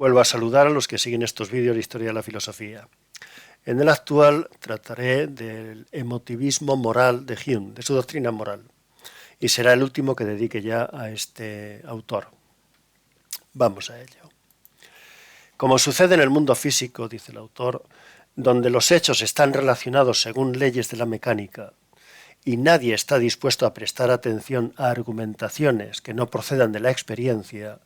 Vuelvo a saludar a los que siguen estos vídeos de Historia de la Filosofía. En el actual trataré del emotivismo moral de Hume, de su doctrina moral, y será el último que dedique ya a este autor. Vamos a ello. Como sucede en el mundo físico, dice el autor, donde los hechos están relacionados según leyes de la mecánica, y nadie está dispuesto a prestar atención a argumentaciones que no procedan de la experiencia,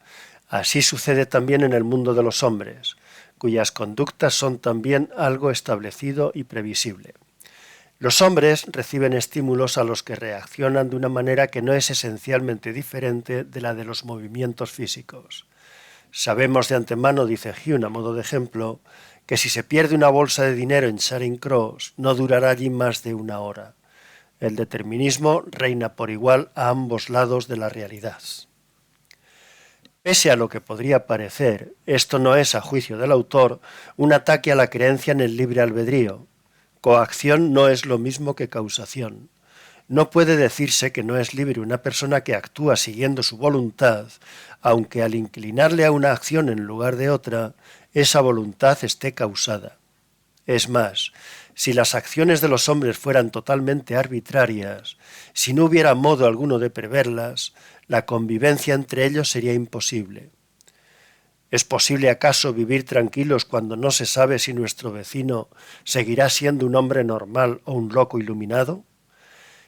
así sucede también en el mundo de los hombres, cuyas conductas son también algo establecido y previsible. Los hombres reciben estímulos a los que reaccionan de una manera que no es esencialmente diferente de la de los movimientos físicos. Sabemos de antemano, dice Hume a modo de ejemplo, que si se pierde una bolsa de dinero en Charing Cross no durará allí más de una hora. El determinismo reina por igual a ambos lados de la realidad. Pese a lo que podría parecer, esto no es, a juicio del autor, un ataque a la creencia en el libre albedrío. Coacción no es lo mismo que causación. No puede decirse que no es libre una persona que actúa siguiendo su voluntad, aunque al inclinarle a una acción en lugar de otra, esa voluntad esté causada. Es más, si las acciones de los hombres fueran totalmente arbitrarias, si no hubiera modo alguno de preverlas, la convivencia entre ellos sería imposible. ¿Es posible acaso vivir tranquilos cuando no se sabe si nuestro vecino seguirá siendo un hombre normal o un loco iluminado?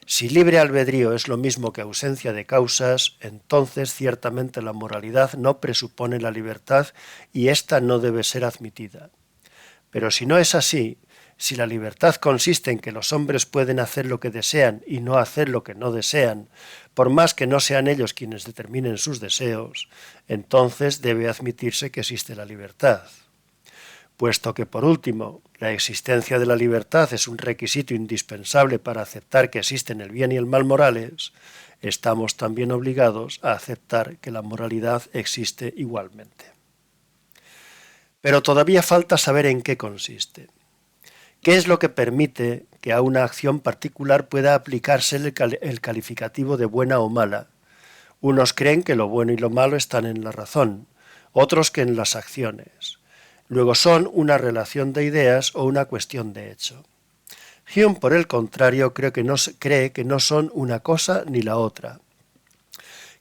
Si libre albedrío es lo mismo que ausencia de causas, entonces ciertamente la moralidad no presupone la libertad y ésta no debe ser admitida. Pero si no es así, si la libertad consiste en que los hombres pueden hacer lo que desean y no hacer lo que no desean, por más que no sean ellos quienes determinen sus deseos, entonces debe admitirse que existe la libertad. Puesto que, por último, la existencia de la libertad es un requisito indispensable para aceptar que existen el bien y el mal morales, estamos también obligados a aceptar que la moralidad existe igualmente. Pero todavía falta saber en qué consiste. ¿Qué es lo que permite que a una acción particular pueda aplicarse el calificativo de buena o mala? Unos creen que lo bueno y lo malo están en la razón, otros que en las acciones. Luego son una relación de ideas o una cuestión de hecho. Hume, por el contrario, cree que no son una cosa ni la otra.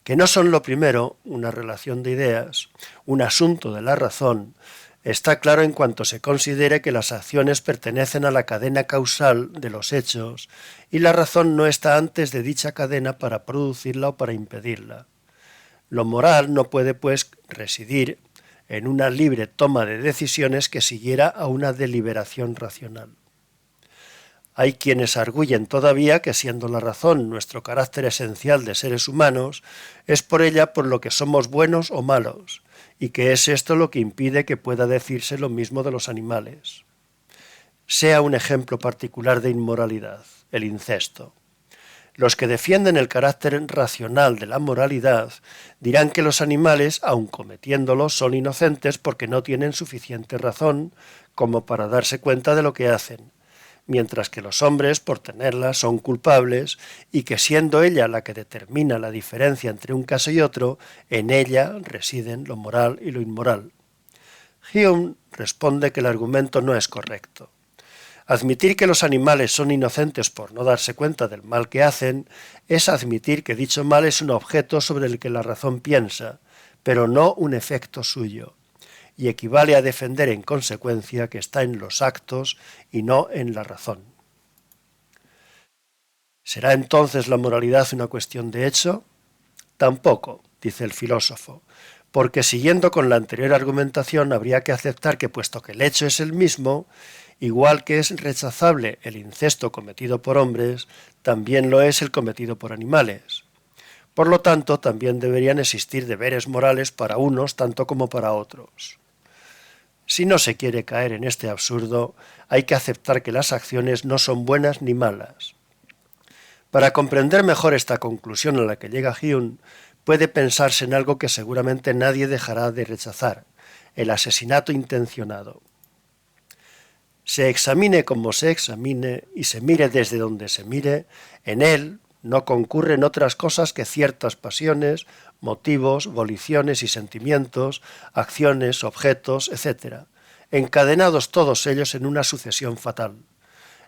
Que no son lo primero, una relación de ideas, un asunto de la razón, está claro en cuanto se considere que las acciones pertenecen a la cadena causal de los hechos y la razón no está antes de dicha cadena para producirla o para impedirla. Lo moral no puede, pues, residir en una libre toma de decisiones que siguiera a una deliberación racional. Hay quienes arguyen todavía que, siendo la razón nuestro carácter esencial de seres humanos, es por ella por lo que somos buenos o malos, y que es esto lo que impide que pueda decirse lo mismo de los animales. Sea un ejemplo particular de inmoralidad, el incesto. Los que defienden el carácter racional de la moralidad dirán que los animales, aun cometiéndolo, son inocentes porque no tienen suficiente razón como para darse cuenta de lo que hacen, mientras que los hombres, por tenerla, son culpables y que, siendo ella la que determina la diferencia entre un caso y otro, en ella residen lo moral y lo inmoral. Hume responde que el argumento no es correcto. Admitir que los animales son inocentes por no darse cuenta del mal que hacen es admitir que dicho mal es un objeto sobre el que la razón piensa, pero no un efecto suyo, y equivale a defender en consecuencia que está en los actos y no en la razón. ¿Será entonces la moralidad una cuestión de hecho? Tampoco, dice el filósofo, porque siguiendo con la anterior argumentación habría que aceptar que, puesto que el hecho es el mismo, igual que es rechazable el incesto cometido por hombres, también lo es el cometido por animales. Por lo tanto, también deberían existir deberes morales para unos tanto como para otros. Si no se quiere caer en este absurdo, hay que aceptar que las acciones no son buenas ni malas. Para comprender mejor esta conclusión a la que llega Hume, puede pensarse en algo que seguramente nadie dejará de rechazar: el asesinato intencionado. Se examine como se examine y se mire desde donde se mire, en él, no concurren otras cosas que ciertas pasiones, motivos, voliciones y sentimientos, acciones, objetos, etc., encadenados todos ellos en una sucesión fatal.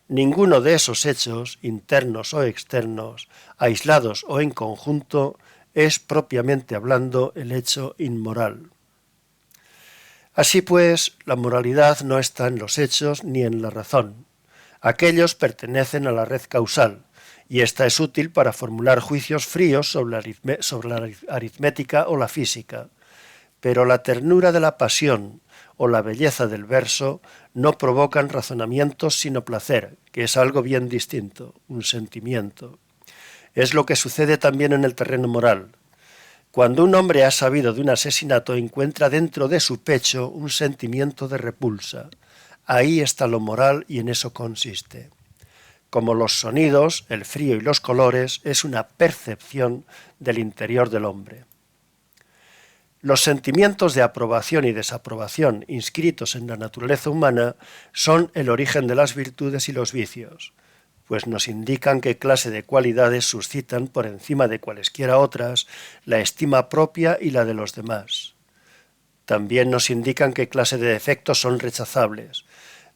Ninguno de esos hechos, internos o externos, aislados o en conjunto, es propiamente hablando el hecho inmoral. Así pues, la moralidad no está en los hechos ni en la razón. Aquellos pertenecen a la red causal, y esta es útil para formular juicios fríos sobre la aritmética o la física. Pero la ternura de la pasión o la belleza del verso no provocan razonamientos sino placer, que es algo bien distinto, un sentimiento. Es lo que sucede también en el terreno moral. Cuando un hombre ha sabido de un asesinato, encuentra dentro de su pecho un sentimiento de repulsa. Ahí está lo moral y en eso consiste. Como los sonidos, el frío y los colores, es una percepción del interior del hombre. Los sentimientos de aprobación y desaprobación inscritos en la naturaleza humana son el origen de las virtudes y los vicios, pues nos indican qué clase de cualidades suscitan por encima de cualesquiera otras la estima propia y la de los demás. También nos indican qué clase de defectos son rechazables.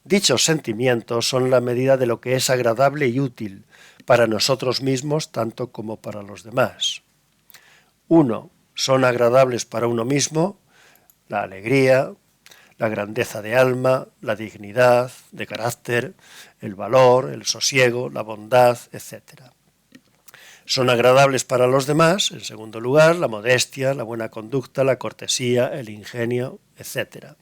Dichos sentimientos son la medida de lo que es agradable y útil para nosotros mismos tanto como para los demás. 1. Son agradables para uno mismo la alegría, la grandeza de alma, la dignidad de carácter, el valor, el sosiego, la bondad, etc. Son agradables para los demás, en segundo lugar, la modestia, la buena conducta, la cortesía, el ingenio, etc.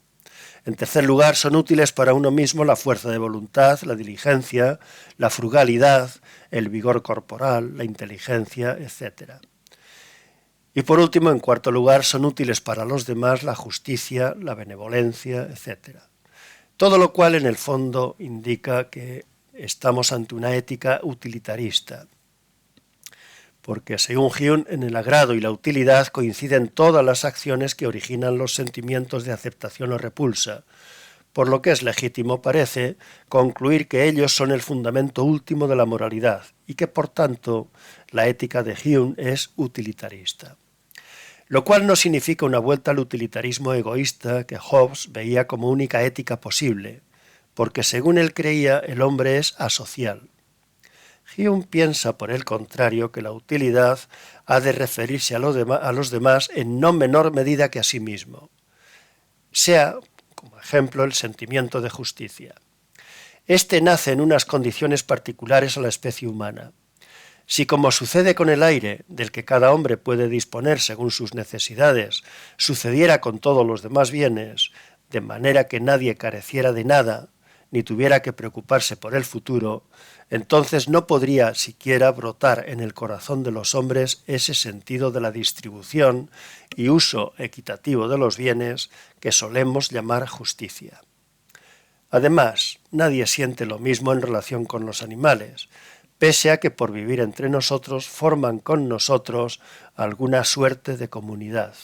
En tercer lugar, son útiles para uno mismo la fuerza de voluntad, la diligencia, la frugalidad, el vigor corporal, la inteligencia, etc. Y por último, en cuarto lugar, son útiles para los demás la justicia, la benevolencia, etc. Todo lo cual en el fondo indica que estamos ante una ética utilitarista, porque según Hume, en el agrado y la utilidad coinciden todas las acciones que originan los sentimientos de aceptación o repulsa, por lo que es legítimo, parece, concluir que ellos son el fundamento último de la moralidad y que, por tanto, la ética de Hume es utilitarista. Lo cual no significa una vuelta al utilitarismo egoísta que Hobbes veía como única ética posible, porque según él creía, el hombre es asocial. Hume piensa, por el contrario, que la utilidad ha de referirse a los demás en no menor medida que a sí mismo. Sea, como ejemplo, el sentimiento de justicia. Este nace en unas condiciones particulares a la especie humana. Si, como sucede con el aire, del que cada hombre puede disponer según sus necesidades, sucediera con todos los demás bienes, de manera que nadie careciera de nada, ni tuviera que preocuparse por el futuro, entonces no podría siquiera brotar en el corazón de los hombres ese sentido de la distribución y uso equitativo de los bienes que solemos llamar justicia. Además, nadie siente lo mismo en relación con los animales, pese a que por vivir entre nosotros forman con nosotros alguna suerte de comunidad.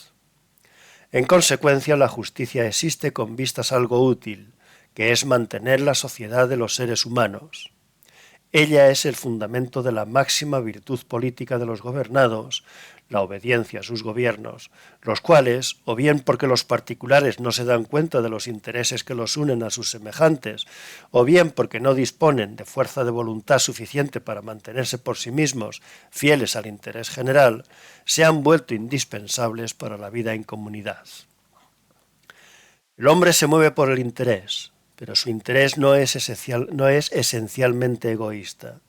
En consecuencia, la justicia existe con vistas a algo útil, que es mantener la sociedad de los seres humanos. Ella es el fundamento de la máxima virtud política de los gobernados, la obediencia a sus gobiernos, los cuales, o bien porque los particulares no se dan cuenta de los intereses que los unen a sus semejantes, o bien porque no disponen de fuerza de voluntad suficiente para mantenerse por sí mismos fieles al interés general, se han vuelto indispensables para la vida en comunidad. El hombre se mueve por el interés, pero su interés no es esencialmente egoísta.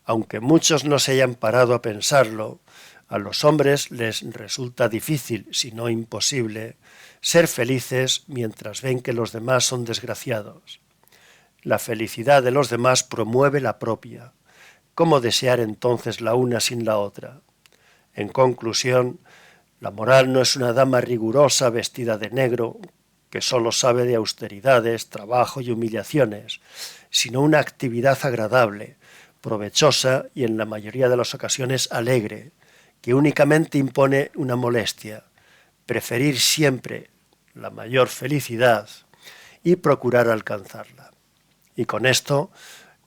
Aunque muchos no se hayan parado a pensarlo, a los hombres les resulta difícil, si no imposible, ser felices mientras ven que los demás son desgraciados. La felicidad de los demás promueve la propia. ¿Cómo desear entonces la una sin la otra? En conclusión, la moral no es una dama rigurosa vestida de negro, que solo sabe de austeridades, trabajo y humillaciones, sino una actividad agradable, provechosa y en la mayoría de las ocasiones alegre, que únicamente impone una molestia, preferir siempre la mayor felicidad y procurar alcanzarla. Y con esto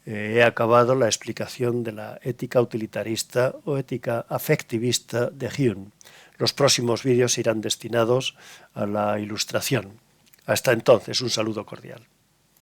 he acabado la explicación de la ética utilitarista o ética afectivista de Hume. Los próximos vídeos irán destinados a la ilustración. Hasta entonces, un saludo cordial.